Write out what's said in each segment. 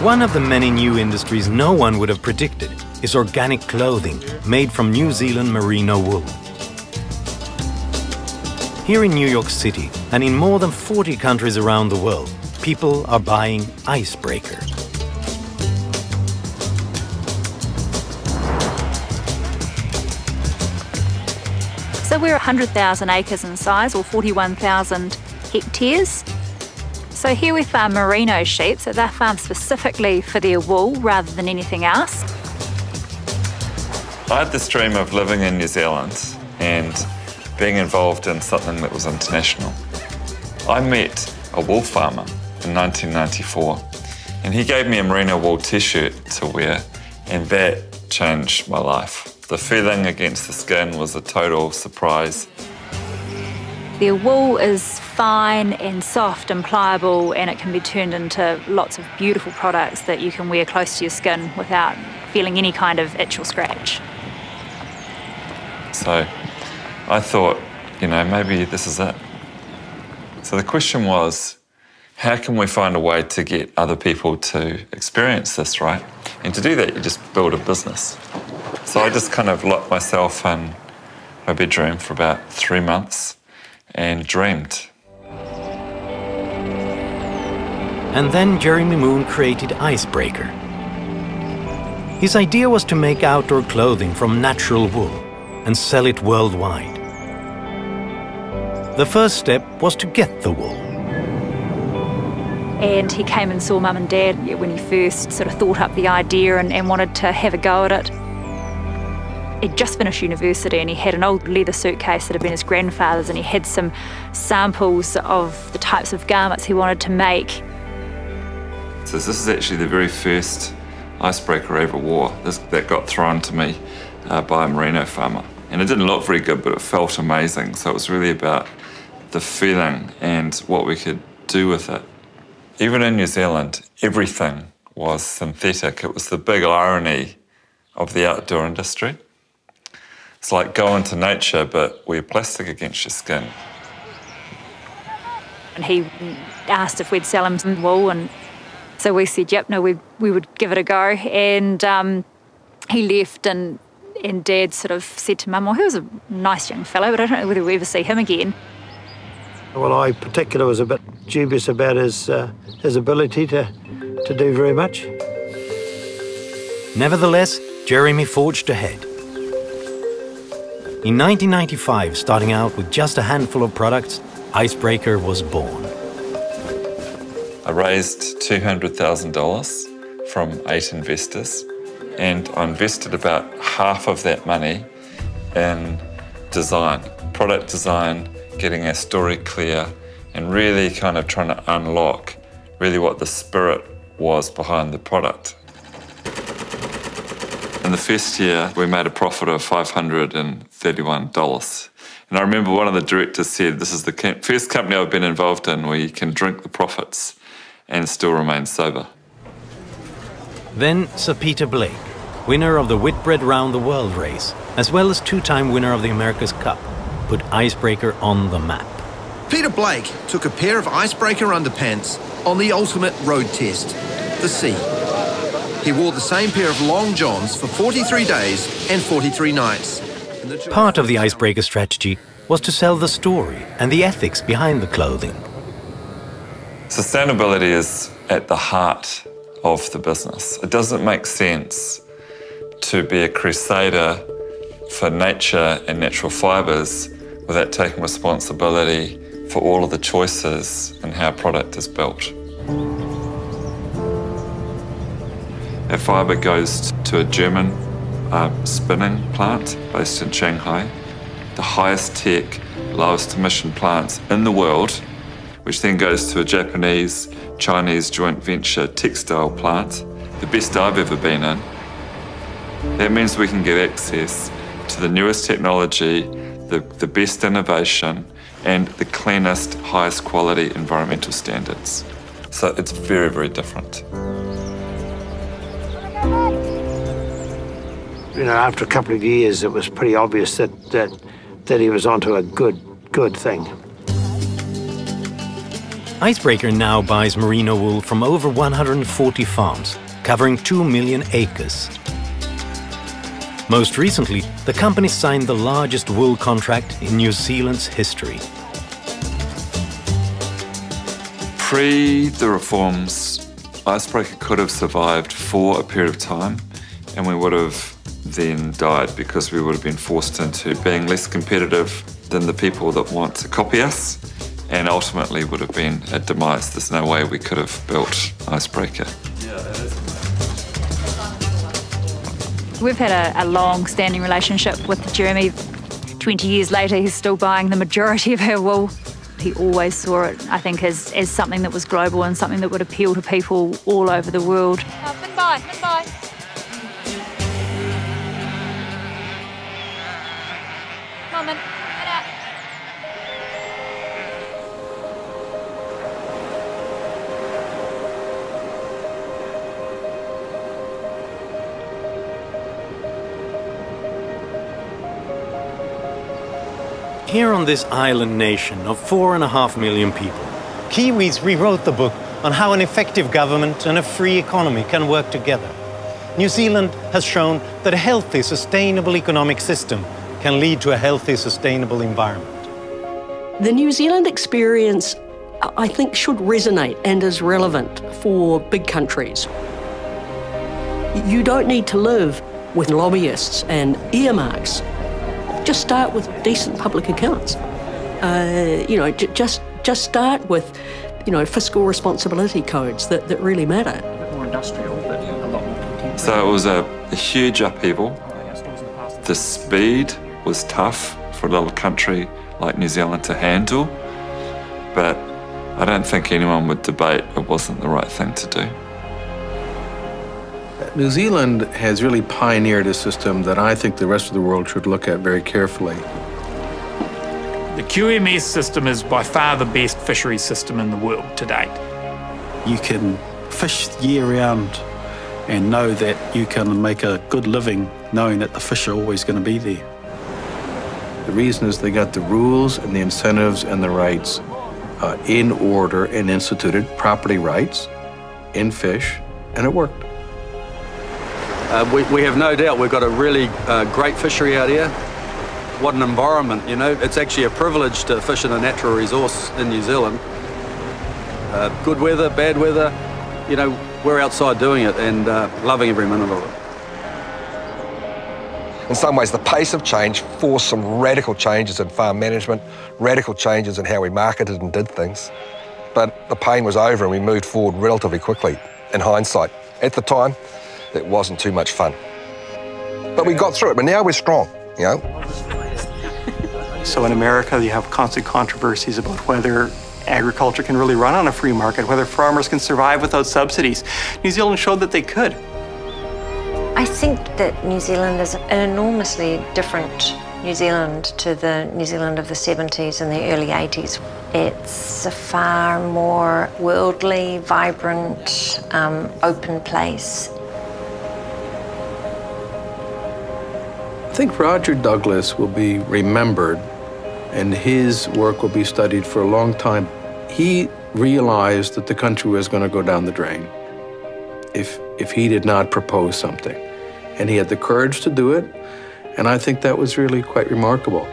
One of the many new industries no one would have predicted is organic clothing made from New Zealand merino wool. Here in New York City and in more than 40 countries around the world, people are buying Icebreaker. So we're 100,000 acres in size, or 41,000 hectares. So here we farm merino sheep, so they're farmed specifically for their wool rather than anything else. I had this dream of living in New Zealand and being involved in something that was international. I met a wool farmer in 1994, and he gave me a merino wool t-shirt to wear, and that changed my life. The feeling against the skin was a total surprise. Their wool is fine and soft and pliable, and it can be turned into lots of beautiful products that you can wear close to your skin without feeling any kind of itch or scratch. So I thought, maybe this is it. So the question was, how can we find a way to get other people to experience this, right? And to do that, you just build a business. So I just kind of locked myself in my bedroom for about 3 months and dreamed. And then Jeremy Moon created Icebreaker. His idea was to make outdoor clothing from natural wool and sell it worldwide. The first step was to get the wool. And he came and saw Mum and Dad when he first sort of thought up the idea and wanted to have a go at it. He'd just finished university and he had an old leather suitcase that had been his grandfather's, and he had some samples of the types of garments he wanted to make. So this is actually the very first icebreaker I ever wore. That got thrown to me by a merino farmer. And it didn't look very good, but it felt amazing. So it was really about the feeling and what we could do with it. Even in New Zealand, everything was synthetic. It was the big irony of the outdoor industry. It's like go into nature, but wear plastic against your skin. And he asked if we'd sell him some wool, and so we said, yep, no, we would give it a go. And he left, and Dad sort of said to Mum, well, he was a nice young fellow, but I don't know whether we ever see him again. Well, I particularly was a bit dubious about his ability to do very much. Nevertheless, Jeremy forged ahead. In 1995, starting out with just a handful of products, Icebreaker was born. I raised $200,000 from 8 investors, and I invested about half of that money in design, product design, getting our story clear, and really kind of trying to unlock really what the spirit was behind the product. In the first year, we made a profit of $531. And I remember one of the directors said, this is the first company I've been involved in where you can drink the profits and still remain sober. Then Sir Peter Blake, winner of the Whitbread Round the World race, as well as 2-time winner of the America's Cup, put Icebreaker on the map. Peter Blake took a pair of Icebreaker underpants on the ultimate road test, the sea. He wore the same pair of long johns for 43 days and 43 nights. Part of the Icebreaker strategy was to sell the story and the ethics behind the clothing. Sustainability is at the heart of the business. It doesn't make sense to be a crusader for nature and natural fibres without taking responsibility for all of the choices and how a product is built. Our fibre goes to a German spinning plant based in Shanghai, the highest tech, lowest emission plants in the world, which then goes to a Japanese, Chinese joint venture textile plant, the best I've ever been in. That means we can get access to the newest technology, the best innovation, and the cleanest, highest quality environmental standards. So it's very, very different. You know, after a couple of years, it was pretty obvious that he was onto a good thing. Icebreaker now buys merino wool from over 140 farms, covering 2 million acres. Most recently, the company signed the largest wool contract in New Zealand's history. Pre the reforms, Icebreaker could have survived for a period of time, and we would have then died because we would have been forced into being less competitive than the people that want to copy us, and ultimately would have been a demise. There's no way we could have built Icebreaker. We've had a long-standing relationship with Jeremy. 20 years later, he's still buying the majority of our wool. He always saw it, I think, as something that was global and something that would appeal to people all over the world. Goodbye. Moment. Here on this island nation of 4.5 million people, Kiwis rewrote the book on how an effective government and a free economy can work together. New Zealand has shown that a healthy, sustainable economic system can lead to a healthy, sustainable environment. The New Zealand experience, I think, should resonate and is relevant for big countries. You don't need to live with lobbyists and earmarks. Just start with decent public accounts. Just start with, fiscal responsibility codes that really matter. More industrial, but a lot more contemporary. So it was a huge upheaval. The speed was tough for a little country like New Zealand to handle, but I don't think anyone would debate it wasn't the right thing to do. New Zealand has really pioneered a system that I think the rest of the world should look at very carefully. The QMS system is by far the best fisheries system in the world to date. You can fish year-round and know that you can make a good living knowing that the fish are always going to be there. The reason is they got the rules and the incentives and the rights in order and instituted property rights in fish, and it worked. We have no doubt we've got a really great fishery out here. What an environment, It's actually a privilege to fish in a natural resource in New Zealand. Good weather, bad weather, we're outside doing it and loving every minute of it. In some ways, the pace of change forced some radical changes in farm management, radical changes in how we marketed and did things. But the pain was over and we moved forward relatively quickly, in hindsight. At the time, it wasn't too much fun. But we got through it, but now we're strong, So in America, you have constant controversies about whether agriculture can really run on a free market, whether farmers can survive without subsidies. New Zealand showed that they could. I think that New Zealand is an enormously different New Zealand to the New Zealand of the 70s and the early 80s. It's a far more worldly, vibrant, open place. I think Roger Douglas will be remembered and his work will be studied for a long time. He realized that the country was going to go down the drain if he did not propose something. And he had the courage to do it, and I think that was really quite remarkable.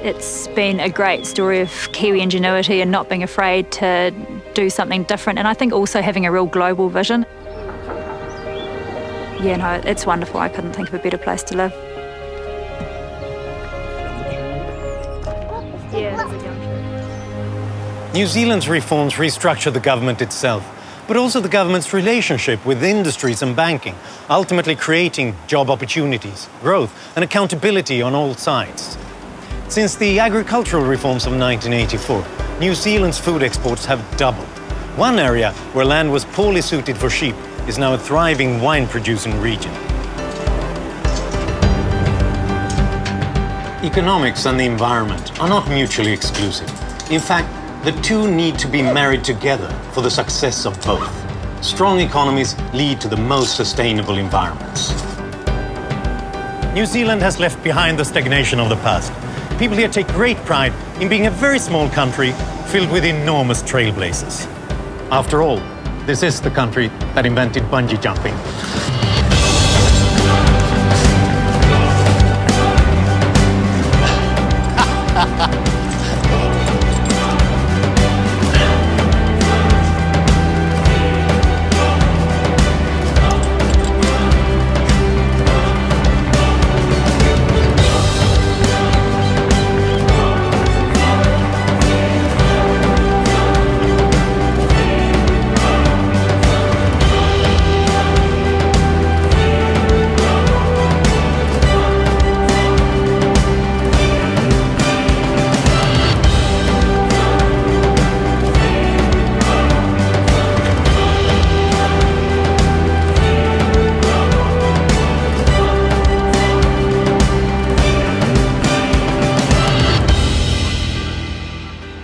It's been a great story of Kiwi ingenuity and not being afraid to do something different, and I think also having a real global vision. Yeah, no, it's wonderful. I couldn't think of a better place to live. New Zealand's reforms restructure the government itself, but also the government's relationship with industries and banking, ultimately creating job opportunities, growth and accountability on all sides. Since the agricultural reforms of 1984, New Zealand's food exports have doubled. One area where land was poorly suited for sheep is now a thriving wine-producing region. Economics and the environment are not mutually exclusive. In fact, the two need to be married together for the success of both. Strong economies lead to the most sustainable environments. New Zealand has left behind the stagnation of the past. People here take great pride in being a very small country filled with enormous trailblazers. After all, this is the country that invented bungee jumping.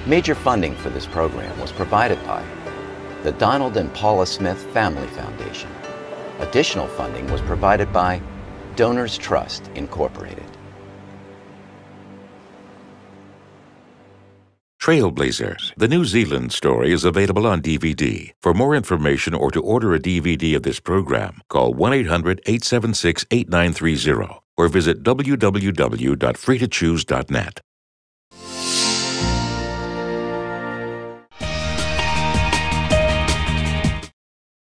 Major funding for this program was provided by the Donald and Paula Smith Family Foundation. Additional funding was provided by Donors Trust, Incorporated. Trailblazer, the New Zealand story, is available on DVD. For more information or to order a DVD of this program, call 1-800-876-8930 or visit www.freetochoose.net.